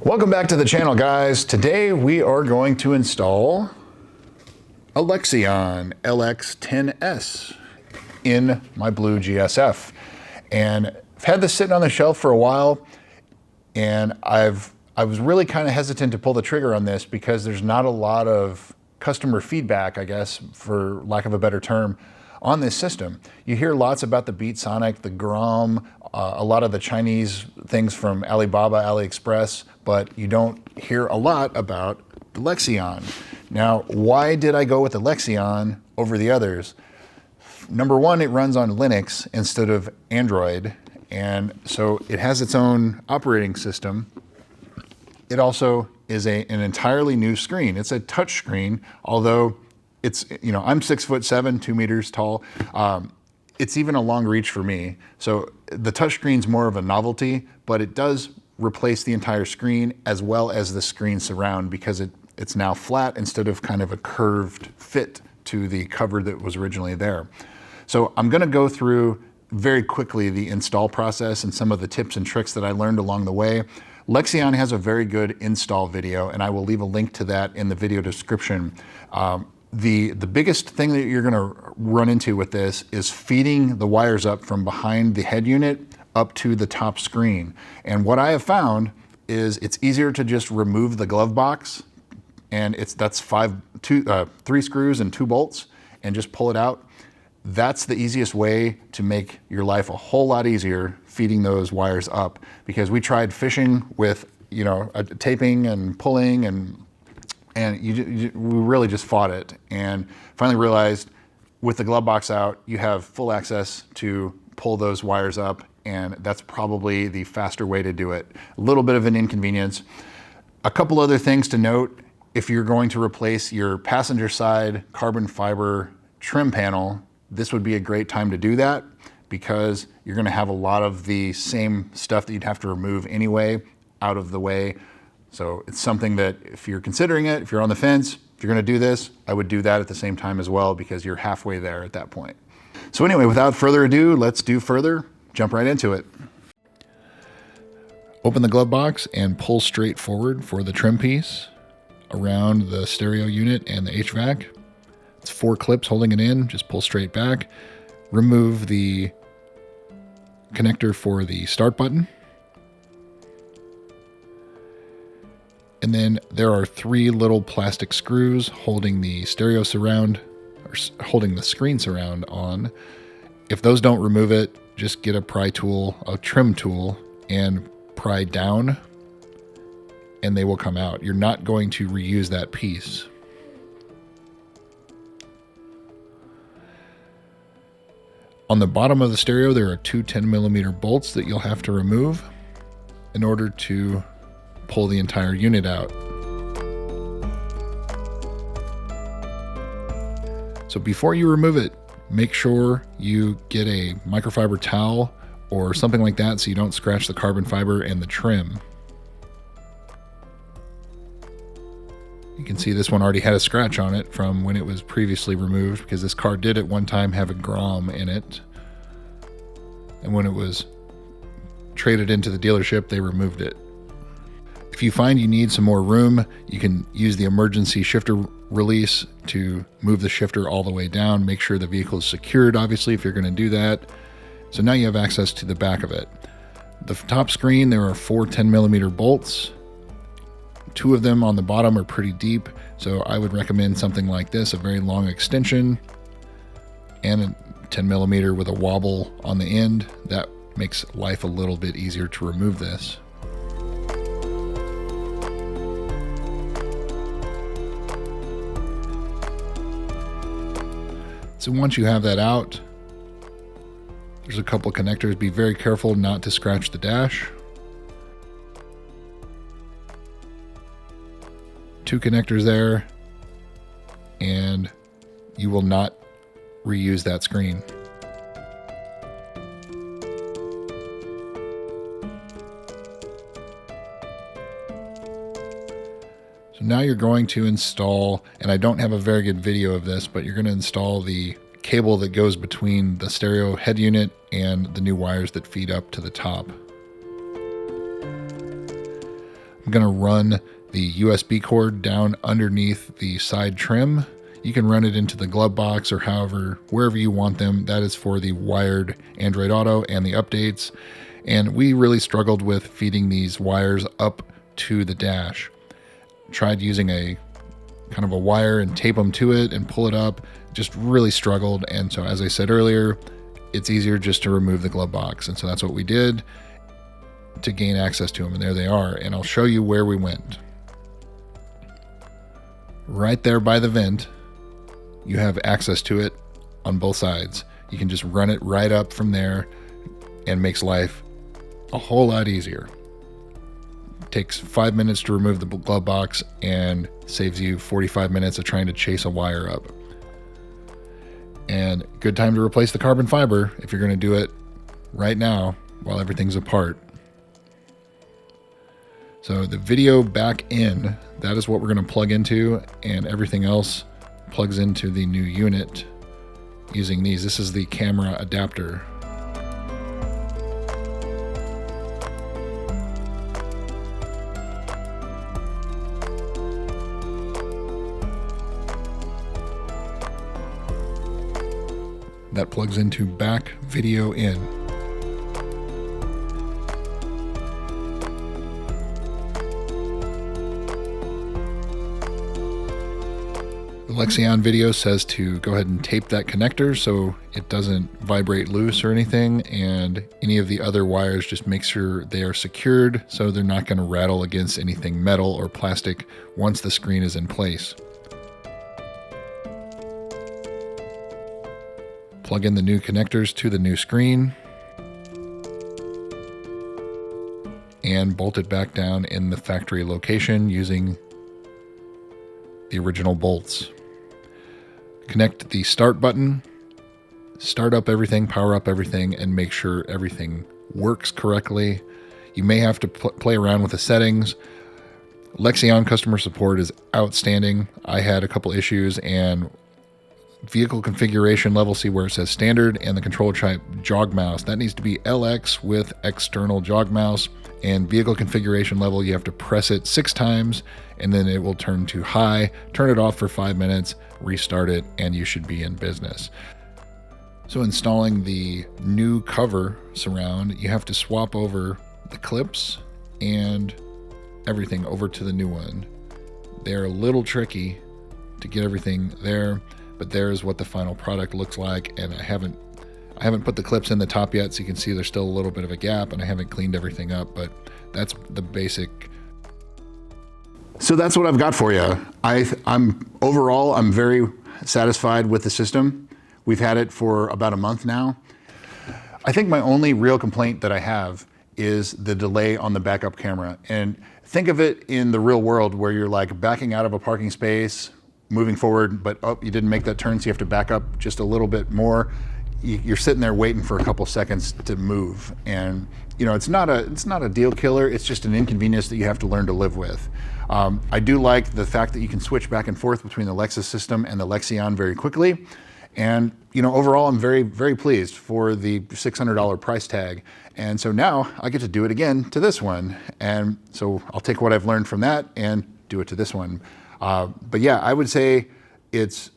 Welcome back to the channel, guys. Today we are going to install a Lexion LX10S in my blue GSF. And I've had this sitting on the shelf for a while, and I was really kind of hesitant to pull the trigger on this because there's not a lot of customer feedback, I guess, for lack of a better term, on this system. You hear lots about the Beat Sonic, the Grom, a lot of the Chinese things from Alibaba, AliExpress, but you don't hear a lot about the Lexion. Now, why did I go with the Lexion over the others? Number one, it runs on Linux instead of Android, and so it has its own operating system. It also is an entirely new screen. It's a touch screen, although it's, you know, I'm 6'7", 2 meters tall. It's even a long reach for me. So the touch screen's more of a novelty, but it does replace the entire screen as well as the screen surround because it's now flat instead of kind of a curved fit to the cover that was originally there. So I'm gonna go through very quickly the install process and some of the tips and tricks that I learned along the way. Lexion has a very good install video, and I will leave a link to that in the video description. The biggest thing that you're gonna run into with this is feeding the wires up from behind the head unit up to the top screen. And what I have found is it's easier to just remove the glove box, and that's 3 screws and 2 bolts, and just pull it out. That's the easiest way to make your life a whole lot easier feeding those wires up, because we tried fishing with, you know, taping and pulling, and we really just fought it, and finally realized with the glove box out, you have full access to pull those wires up, and that's probably the faster way to do it. A little bit of an inconvenience. A couple other things to note: if you're going to replace your passenger side carbon fiber trim panel, this would be a great time to do that, because you're gonna have a lot of the same stuff that you'd have to remove anyway out of the way. So it's something that if you're considering it, if you're on the fence, if you're gonna do this, I would do that at the same time as well, because you're halfway there at that point. So anyway, without further ado, let's do further, jump right into it. Open the glove box and pull straight forward for the trim piece around the stereo unit and the HVAC. It's 4 clips holding it in, just pull straight back. Remove the connector for the start button. And then there are 3 little plastic screws holding the stereo surround, or holding the screen surround on. If those don't remove it, just get a pry tool, a trim tool, and pry down, and they will come out. You're not going to reuse that piece. On the bottom of the stereo, there are 2 10mm bolts that you'll have to remove in order to pull the entire unit out. So before you remove it, make sure you get a microfiber towel or something like that so you don't scratch the carbon fiber and the trim. You can see this one already had a scratch on it from when it was previously removed, because this car did at one time have a Grom in it. And when it was traded into the dealership, they removed it. If you find you need some more room, you can use the emergency shifter release to move the shifter all the way down. Make sure the vehicle is secured, obviously, if you're going to do that. So now you have access to the back of it. The top screen, there are 4 10mm bolts. 2 of them on the bottom are pretty deep, so I would recommend something like this, a very long extension, and a 10mm with a wobble on the end. That makes life a little bit easier to remove this. So once you have that out, there's a couple connectors. Be very careful not to scratch the dash. 2 connectors there, and you will not reuse that screen. So now you're going to install, and I don't have a very good video of this, but you're going to install the cable that goes between the stereo head unit and the new wires that feed up to the top. I'm going to run the USB cord down underneath the side trim. You can run it into the glove box or wherever you want them. That is for the wired Android Auto and the updates. And we really struggled with feeding these wires up to the dash. Tried using a kind of a wire and tape them to it and pull it up. Just really struggled. And so, as I said earlier, it's easier just to remove the glove box. And so that's what we did to gain access to them. And there they are. And I'll show you where we went. Right there by the vent, you have access to it on both sides. You can just run it right up from there and makes life a whole lot easier. Takes 5 minutes to remove the glove box and saves you 45 minutes of trying to chase a wire up. And good time to replace the carbon fiber if you're going to do it right now while everything's apart. So the video back in, that is what we're going to plug into, and everything else plugs into the new unit using these. This is the camera adapter. That plugs into back video in. The Lexion video says to go ahead and tape that connector so it doesn't vibrate loose or anything, and any of the other wires, just make sure they are secured so they're not going to rattle against anything metal or plastic once the screen is in place. Plug in the new connectors to the new screen and bolt it back down in the factory location using the original bolts. Connect the start button, start up everything, power up everything, and make sure everything works correctly. You may have to play around with the settings. Lexion customer support is outstanding. I had a couple issues, and vehicle configuration level, see where it says standard, and the control type jog mouse. That needs to be LX with external jog mouse. And vehicle configuration level, you have to press it 6 times and then it will turn to high. Turn it off for 5 minutes, restart it, and you should be in business. So installing the new cover surround, you have to swap over the clips and everything over to the new one. They're a little tricky to get everything there, but there's what the final product looks like. And I haven't put the clips in the top yet, so you can see there's still a little bit of a gap, and I haven't cleaned everything up, but that's the basic. So that's what I've got for you. Overall, I'm very satisfied with the system. We've had it for about a month now. I think my only real complaint that I have is the delay on the backup camera. And think of it in the real world where you're like backing out of a parking space, moving forward, but oh, you didn't make that turn, so you have to back up just a little bit more. You're sitting there waiting for a couple seconds to move, and you know it's not a deal killer. It's just an inconvenience that you have to learn to live with. I do like the fact that you can switch back and forth between the Lexus system and the Lexion very quickly, and you know overall I'm very, very pleased for the $600 price tag. And so now I get to do it again to this one, and so I'll take what I've learned from that and do it to this one. But yeah, I would say it's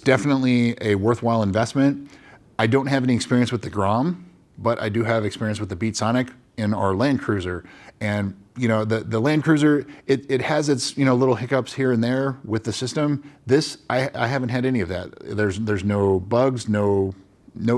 definitely a worthwhile investment. I don't have any experience with the Grom, but I do have experience with the Beat Sonic in our Land Cruiser. And you know, the Land Cruiser, it has its little hiccups here and there with the system. This, I haven't had any of that. There's no bugs, no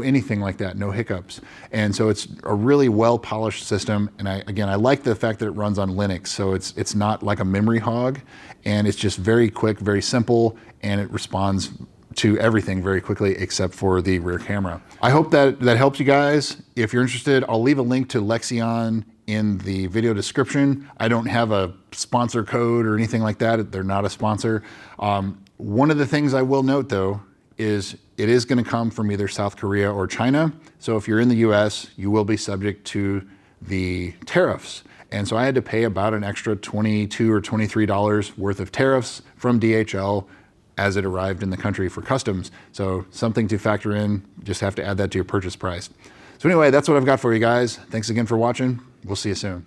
anything like that, no hiccups. And so it's a really well polished system. And I like the fact that it runs on Linux. So it's not like a memory hog, and it's just very quick, very simple, and it responds to everything very quickly except for the rear camera. I hope that helps you guys. If you're interested, I'll leave a link to Lexion in the video description. I don't have a sponsor code or anything like that. They're not a sponsor. One of the things I will note though is it is going to come from either South Korea or China. So if you're in the US, you will be subject to the tariffs. And so I had to pay about an extra $22 or $23 worth of tariffs from DHL as it arrived in the country for customs. So something to factor in, just have to add that to your purchase price. So anyway, that's what I've got for you guys. Thanks again for watching. We'll see you soon.